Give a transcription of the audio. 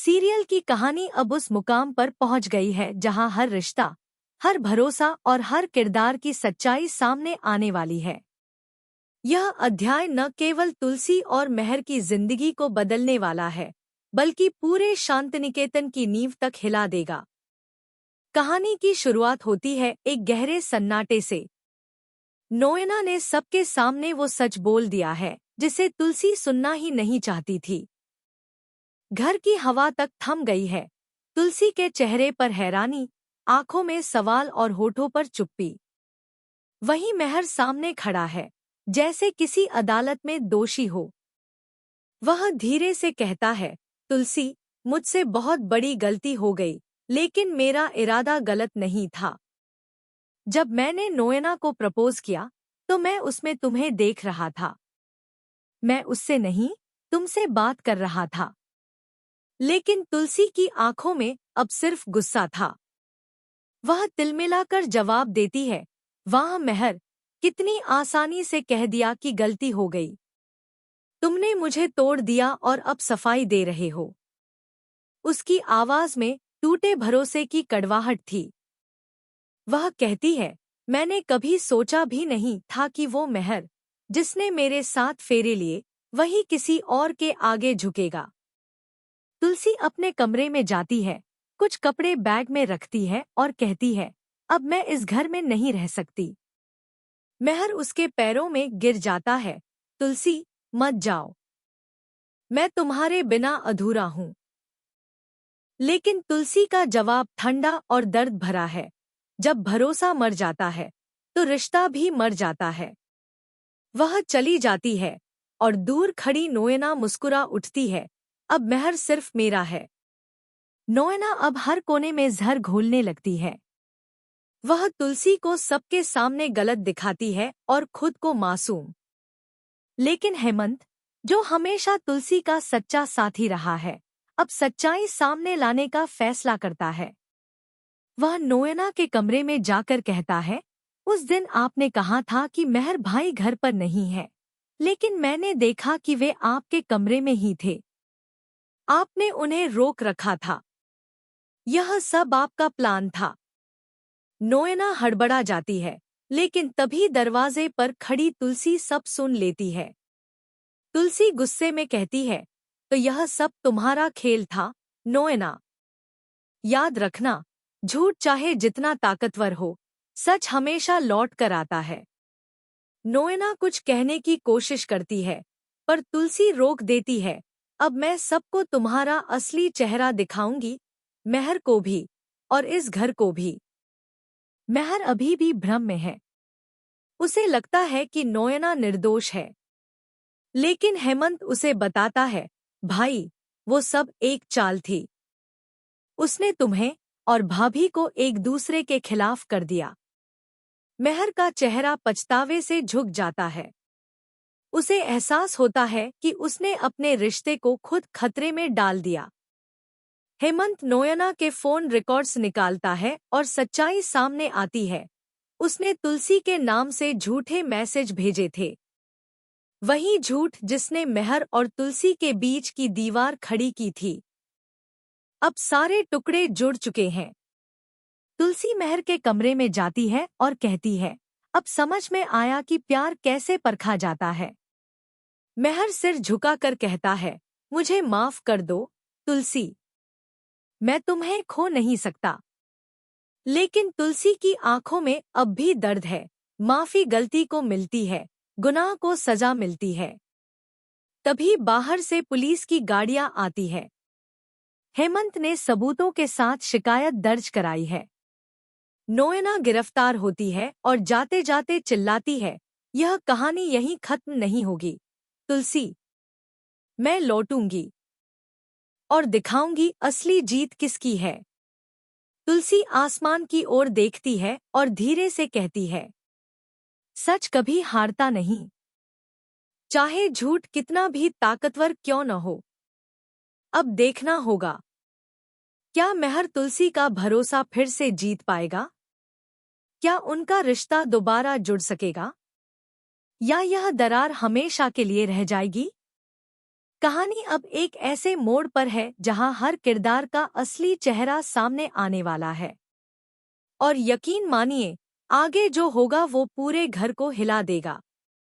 Serial की कहानी अब उस मुकाम पर पहुंच गई है जहां हर रिश्ता, हर भरोसा और हर किरदार की सच्चाई सामने आने वाली है। यह अध्याय न केवल तुलसी और मेहर की जिंदगी को बदलने वाला है, बल्कि पूरे शांतिनिकेतन की नींव तक हिला देगा। कहानी की शुरुआत होती है एक गहरे सन्नाटे से। नोएना ने सबके सामने वो सच बोल दिया है जिसे तुलसी सुनना ही नहीं चाहती थी। घर की हवा तक थम गई है। तुलसी के चेहरे पर हैरानी, आंखों में सवाल और होठों पर चुप्पी। वहीं मेहर सामने खड़ा है, जैसे किसी अदालत में दोषी हो। वह धीरे से कहता है, तुलसी, मुझसे बहुत बड़ी गलती हो गई, लेकिन मेरा इरादा गलत नहीं था। जब मैंने नोएना को प्रपोज किया, तो मैं उसमें तुम्हें देख रहा था। मैं उससे नहीं, तुमसे बात कर रहा था। लेकिन तुलसी की आंखों में अब सिर्फ गुस्सा था। वह तिलमिलाकर जवाब देती है, वाह मेहर, कितनी आसानी से कह दिया कि गलती हो गई। तुमने मुझे तोड़ दिया और अब सफाई दे रहे हो। उसकी आवाज में टूटे भरोसे की कड़वाहट थी। वह कहती है, मैंने कभी सोचा भी नहीं था कि वो मेहर, जिसने मेरे साथ फेरे लिए, वही किसी और के आगे झुकेगा। तुलसी अपने कमरे में जाती है, कुछ कपड़े बैग में रखती है और कहती है, अब मैं इस घर में नहीं रह सकती। मेहर उसके पैरों में गिर जाता है, तुलसी, मत जाओ। मैं तुम्हारे बिना अधूरा हूँ। लेकिन तुलसी का जवाब ठंडा और दर्द भरा है। जब भरोसा मर जाता है, तो रिश्ता भी मर जाता है। वह चली जाती है और दूर खड़ी नोएना मुस्कुरा उठती है, अब मेहर सिर्फ मेरा है। नोएना अब हर कोने में जहर घोलने लगती है। वह तुलसी को सबके सामने गलत दिखाती है और खुद को मासूम। लेकिन हेमंत, जो हमेशा तुलसी का सच्चा साथी रहा है, अब सच्चाई सामने लाने का फैसला करता है। वह नोएना के कमरे में जाकर कहता है, उस दिन आपने कहा था कि मेहर भाई घर पर नहीं है, लेकिन मैंने देखा कि वे आपके कमरे में ही थे। आपने उन्हें रोक रखा था। यह सब आपका प्लान था। नोएना हड़बड़ा जाती है, लेकिन तभी दरवाजे पर खड़ी तुलसी सब सुन लेती है। तुलसी गुस्से में कहती है, तो यह सब तुम्हारा खेल था, नोएना। याद रखना, झूठ चाहे जितना ताकतवर हो, सच हमेशा लौट कर आता है। नोएना कुछ कहने की कोशिश करती है, पर तुलसी रोक देती है, अब मैं सबको तुम्हारा असली चेहरा दिखाऊंगी, मेहर को भी, और इस घर को भी। मेहर अभी भी भ्रम में है। उसे लगता है कि नोएना निर्दोष है। लेकिन हेमंत उसे बताता है, भाई, वो सब एक चाल थी। उसने तुम्हें और भाभी को एक दूसरे के खिलाफ कर दिया। मेहर का चेहरा पछतावे से झुक जाता है। उसे एहसास होता है कि उसने अपने रिश्ते को खुद खतरे में डाल दिया। हेमंत नोएना के फोन रिकॉर्ड्स निकालता है और सच्चाई सामने आती है। उसने तुलसी के नाम से झूठे मैसेज भेजे थे। वही झूठ जिसने मेहर और तुलसी के बीच की दीवार खड़ी की थी। अब सारे टुकड़े जुड़ चुके हैं। तुलसी मेहर के कमरे में जाती है और कहती है, अब समझ में आया कि प्यार कैसे परखा जाता है। मेहर सिर झुकाकर कहता है, मुझे माफ कर दो, तुलसी। मैं तुम्हें खो नहीं सकता। लेकिन तुलसी की आंखों में अब भी दर्द है। माफी गलती को मिलती है, गुनाह को सजा मिलती है। तभी बाहर से पुलिस की गाड़ियां आती है। हेमंत ने सबूतों के साथ शिकायत दर्ज कराई है। नोएना गिरफ्तार होती है और जाते जाते चिल्लाती है, यह कहानी यहीं खत्म नहीं होगी, तुलसी। मैं लौटूंगी और दिखाऊंगी असली जीत किसकी है। तुलसी आसमान की ओर देखती है और धीरे से कहती है, सच कभी हारता नहीं, चाहे झूठ कितना भी ताकतवर क्यों न हो। अब देखना होगा, क्या मेहर तुलसी का भरोसा फिर से जीत पाएगा? क्या उनका रिश्ता दोबारा जुड़ सकेगा? या यह दरार हमेशा के लिए रह जाएगी? कहानी अब एक ऐसे मोड़ पर है जहां हर किरदार का असली चेहरा सामने आने वाला है। और यकीन मानिए, आगे जो होगा वो पूरे घर को हिला देगा।